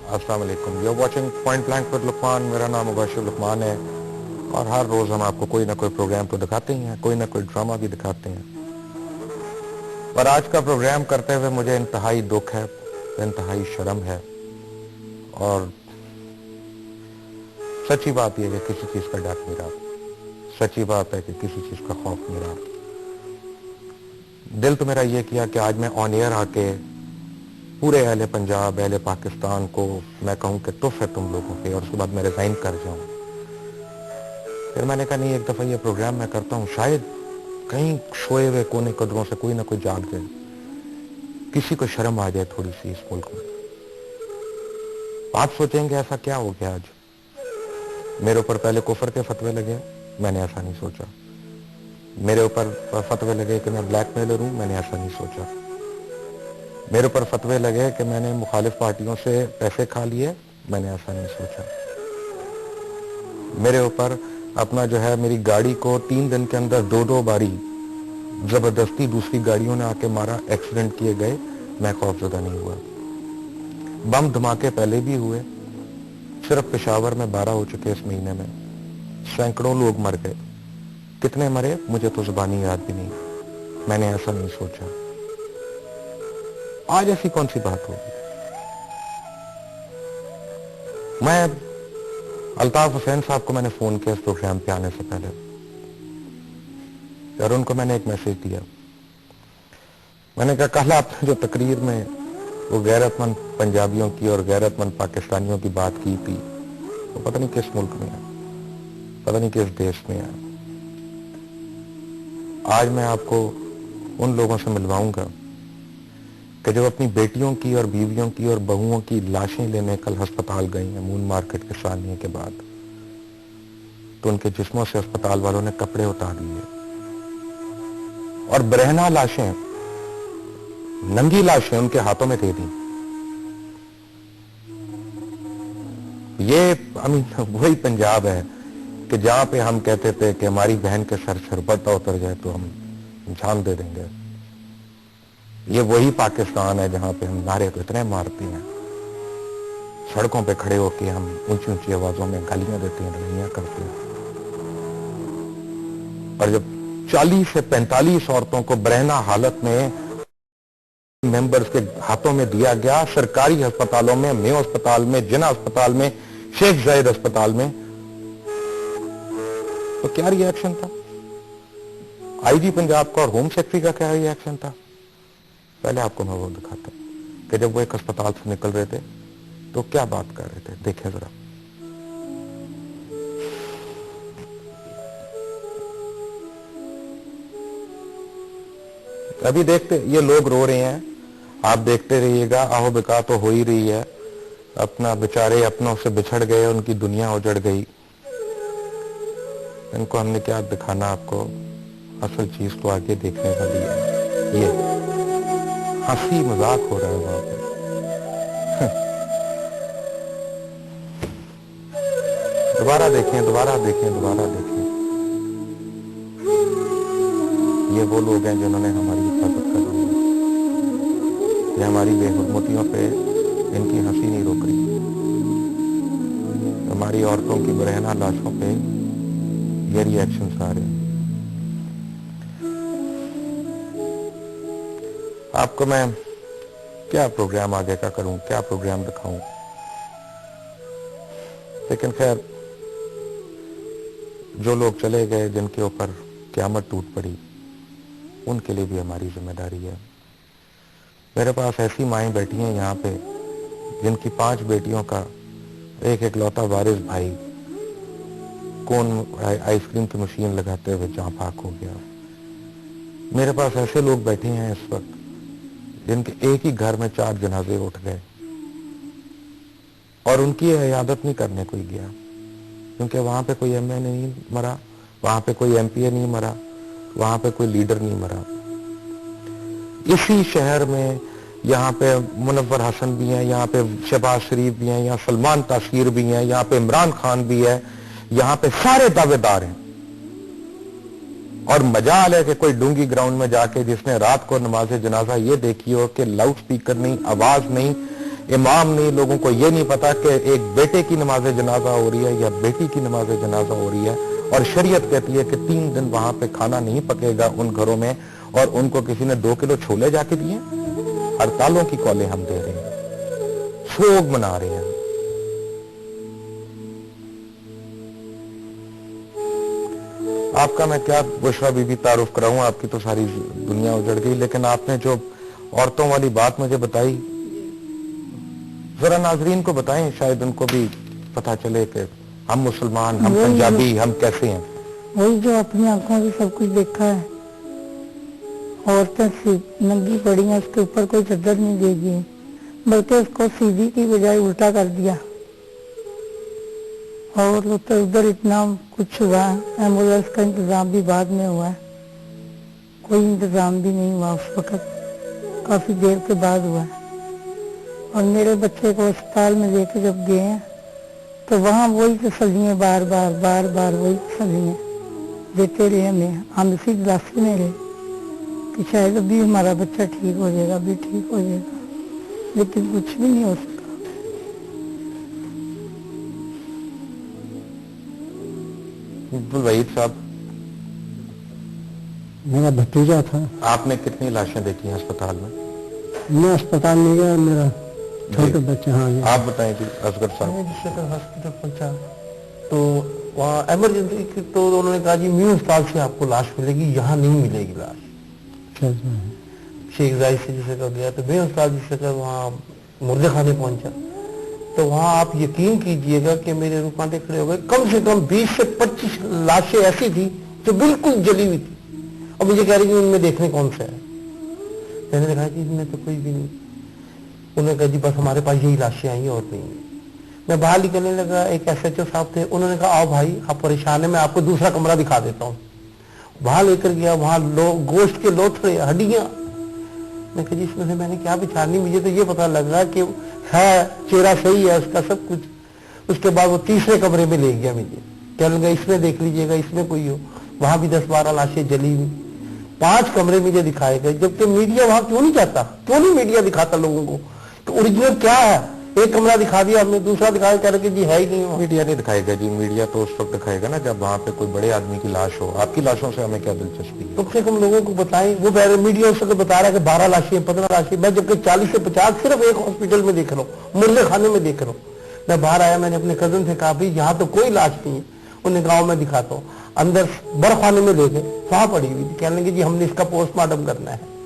अस्सलाम वालेकुम। You are watching point blank with Luqman. मेरा नाम मुबशिर लुकमान है और हर रोज हम आपको कोई ना कोई प्रोग्राम तो दिखाते ही हैं, कोई ना कोई ड्रामा भी दिखाते हैं। पर आज का प्रोग्राम करते हुए मुझे इंतहाई दुख है, इंतहाई शर्म है और सच्ची बात यह है कि किसी चीज का डर नहीं रहा, सच्ची बात है कि किसी चीज का खौफ नहीं रहा। दिल तो मेरा यह किया कि आज मैं ऑन एयर आके पूरे अहले पंजाब, अहले पाकिस्तान को मैं कहूं कि तुफ है तुम लोगों पे, और उसके बाद मैं रिजाइन कर जाऊं। फिर मैंने कहा नहीं, एक दफा ये प्रोग्राम मैं करता हूं, शायद कहीं सोए हुए कोने कदरों से कोई ना कोई जाग जाए, किसी को शर्म आ जाए थोड़ी सी इस मुल्क में। आप सोचेंगे ऐसा क्या हो गया आज, मेरे ऊपर पहले कुफर के फतवे लगे, मैंने ऐसा नहीं सोचा। मेरे ऊपर फतवे लगे कि मैं ब्लैकमेलर हूं, मैंने ऐसा नहीं सोचा। मेरे ऊपर फतवे लगे कि मैंने मुखालिफ पार्टियों से पैसे खा लिए, मैंने ऐसा नहीं सोचा। मेरे ऊपर अपना जो है, मेरी गाड़ी को 3 दिन के अंदर 2-2 बारी जबरदस्ती दूसरी गाड़ियों ने आके मारा, एक्सीडेंट किए गए, मैं खौफजदा नहीं हुआ। बम धमाके पहले भी हुए, सिर्फ पेशावर में 12 हो चुके इस महीने में, सैकड़ों लोग मर गए। कितने मरे मुझे तो जुबानी याद भी नहीं, मैंने ऐसा नहीं सोचा। आज ऐसी कौन सी बात होगी। मैं अल्ताफ हुसैन साहब को मैंने फोन किया इस प्रोग्राम पे आने से पहले, और उनको मैंने एक मैसेज दिया। मैंने कहा कल आपने जो तकरीर में वो गैरतमंद पंजाबियों की और गैरतमंद पाकिस्तानियों की बात की थी, वो पता नहीं किस मुल्क में है, पता नहीं किस देश में है। आज मैं आपको उन लोगों से मिलवाऊंगा कि जब अपनी बेटियों की और बीवियों की और बहुओं की लाशें लेने कल अस्पताल गई हैं मून मार्केट के सालने के बाद, तो उनके जिस्मों से अस्पताल वालों ने कपड़े उतार लिए और बरहना लाशें, नंगी लाशें उनके हाथों में दे दी। ये वही पंजाब है कि जहां पे हम कहते थे कि हमारी बहन के सर सरबता उतर जाए तो हम जान दे देंगे। ये वही पाकिस्तान है जहां पे हम नारे तो इतने मारते हैं, सड़कों पे खड़े होकर हम ऊंची ऊंची आवाजों में गालियां देते हैं, लड़ाइयां करते हैं, और जब 40 से 45 औरतों को बरहना हालत में मेंबर्स के हाथों में दिया गया, सरकारी अस्पतालों में, मेयो अस्पताल में, जिना अस्पताल में, शेख जायद अस्पताल में, तो क्या रिएक्शन था आईजी पंजाब का और होम सेक्रेटरी का? क्या रिएक्शन था? पहले आपको मैं वो दिखाता हूं कि जब वो एक अस्पताल से निकल रहे थे तो क्या बात कर रहे थे, देखें जरा। अभी देखते, ये लोग रो रहे हैं, आप देखते रहिएगा। आहो बिका तो हो ही रही है, अपना बेचारे अपनों से बिछड़ गए, उनकी दुनिया उजड़ गई। इनको हमने क्या दिखाना आपको, असल चीज तो आगे देखने वाली है। ये हंसी मजाक हो रहा है वहां पे। दोबारा देखें, दोबारा देखें, दोबारा देखें। ये वो लोग हैं जिन्होंने हमारी हिफाजत करनी है। ये हमारी बेहुरमतियों पे इनकी हंसी नहीं रोक रही, हमारी औरतों की बरहना लाशों पे ये रिएक्शंस आ रहे हैं। आपको मैं क्या प्रोग्राम आगे का करूं, क्या प्रोग्राम दिखाऊं, लेकिन खैर जो लोग चले गए, जिनके ऊपर क़यामत टूट पड़ी, उनके लिए भी हमारी जिम्मेदारी है। मेरे पास ऐसी माएं बैठी हैं यहाँ पे जिनकी 5 बेटियों का एक इकलौता वारिस भाई कौन आइसक्रीम की मशीन लगाते हुए जहां पाक हो गया। मेरे पास ऐसे लोग बैठे हैं इस वक्त जिनके एक ही घर में 4 जनाजे उठ गए और उनकी इयादत नहीं करने कोई गया, क्योंकि वहां पे कोई एमए नहीं मरा, वहां पे कोई एमपीए नहीं मरा, वहां पे कोई लीडर नहीं मरा। इसी शहर में यहाँ पे मुनव्वर हसन भी हैं, यहाँ पे शहबाज शरीफ भी हैं, यहाँ सलमान तासीर भी हैं, यहाँ पे इमरान खान भी है, यहाँ पे सारे दावेदार हैं। और मजाल है कि कोई डूंगी ग्राउंड में जाके जिसने रात को नमाज जनाजा ये देखी हो कि लाउड स्पीकर नहीं, आवाज नहीं, امام نہیں, لوگوں کو یہ نہیں پتا کہ ایک بیٹے کی نماز جنازہ ہو رہی ہے یا بیٹی کی نماز جنازہ ہو رہی ہے, اور شریعت کہتی ہے کہ 3 دن وہاں پہ کھانا نہیں پکے گا ان گھروں میں, اور ان کو کسی نے 2 کلو چھولے جا کے دیے. ہڑتالوں کی کالیں ہم دے رہے ہیں, سوگ منا رہے ہیں. آپ کا میں کیا بشرا بی بی تعارف کراؤں, آپ کی تو ساری دنیا اجڑ گئی. لیکن آپ نے جو عورتوں والی بات مجھے بتائی, ذرا ناظرین کو بتائیں, شاید ان کو بھی پتا چلے کہ ہم مسلمان, ہم پنجابی, ہم کیسے ہیں. وہی جو اپنی آنکھوں سے سب کچھ دیکھا ہے. عورتیں ننگی پڑی ہیں, اس کے اوپر کوئی چادر نہیں دے گی, بلکہ اس کو سیدھی کی بجائے الٹا کر دیا. اور ادھر اتنا کچھ ہوا, ایمبولینس کا انتظام بھی بعد میں ہوا ہے, کوئی انتظام بھی نہیں ہوا اس وقت, کافی دیر کے بعد ہوا ہے. اور میرے بچے کو اسپتال میں لے کے جب گئے ہیں تو وہاں وہی تسلیاں بار بار وہی تسلیاں دیتے رہے ہمیں. ہم اسی دلاسے میں رہے کہ شاید ابھی ہمارا بچہ ٹھیک ہو جائے گا, ابھی ٹھیک ہو جائے گا, لیکن کچھ بھی نہیں ہو سکا. وحید صاحب, میرا بھتیجا تھا. آپ نے کتنی لاشیں دیکھی ہیں اسپتال میں؟ میں اسپتال نہیں گیا, میرا چھوٹے بچے. ہاں جی. آپ بتائیں جی اصغر صاحب. میں جس جگہ ہاسپٹل پہنچا تو وہاں ایمرجنسی کی, تو انہوں نے کہا جی نیو اسپتال سے آپ کو لاش ملے گی, یہاں نہیں ملے گی لاش. شیخ زاید سے جسے کہا گیا تو نیو اسپتال جسے کہا, وہاں مردے خانے پہنچا تو وہاں آپ یقین کیجئے گا کہ میرے روپاتے کھڑے ہو گئے. کم سے کم 20 سے 25 لاشیں ایسی تھی جو بالکل جلی ہوئی تھی, اور مجھے کہہ رہی کہ ان میں دیکھنے کون سا ہے. میں نے کہا کہ ان میں تو کوئی بھی نہیں. انہوں نے کہا جی بس ہمارے پاس یہی لاشیں آئی ہیں اور نہیں. میں باہر نکلنے لگا, ایک ایس ایچ او صاحب تھے, انہوں نے کہا آؤ بھائی آپ پریشان ہیں, میں آپ کو دوسرا کمرہ دکھا دیتا ہوں. وہاں لے کر گیا, وہاں گوشت کے لوتھڑے, ہڈیاں. میں کہا جی اس میں سے میں نے کیا بچھانی, مجھے تو یہ پتا لگ رہا کہ ہے چہرہ صحیح ہے اس کا سب کچھ. اس کے بعد وہ تیسرے کمرے میں لے گیا مجھے, کہنے لگا اس میں دیکھ لیجئے گا, اس میں کوئی ہو. وہاں بھی 10-12 لاشیں جلی ہوئی. 5 کمرے مجھے دکھائے گئے, جبکہ میڈیا وہاں کیوں نہیں جاتا, کیوں نہیں میڈیا دکھاتا لوگوں کو کہ اوریجنل کیا ہے. ایک کمرہ دکھا دیا ہم نے, دوسرا دکھایا, کہہ رہے کہ جی ہے ہی نہیں. میڈیا نہیں دکھائے گا جی, میڈیا تو اس وقت دکھائے گا نا جب وہاں پہ کوئی بڑے آدمی کی لاش ہو. آپ کی لاشوں سے ہمیں کیا دلچسپی ہے؟ کم سے کم لوگوں کو بتائیں. وہ میڈیا اس وقت بتا رہا ہے کہ 12 لاشیں 15 لاشیں, میں جبکہ 40 سے 50 صرف ایک ہاسپٹل میں دیکھ رہا ہوں, مردے خانے میں دیکھ رہا ہوں. میں باہر آیا, میں نے اپنے کزن سے کہا بھائی یہاں تو کوئی لاش نہیں ہے. انہوں نے کہا میں دکھاتا ہوں. اندر برخانے میں لے گئے, وہاں پڑی ہوئی تھی. کہنے لگے جی ہم نے اس کا پوسٹ مارٹم کرنا ہے.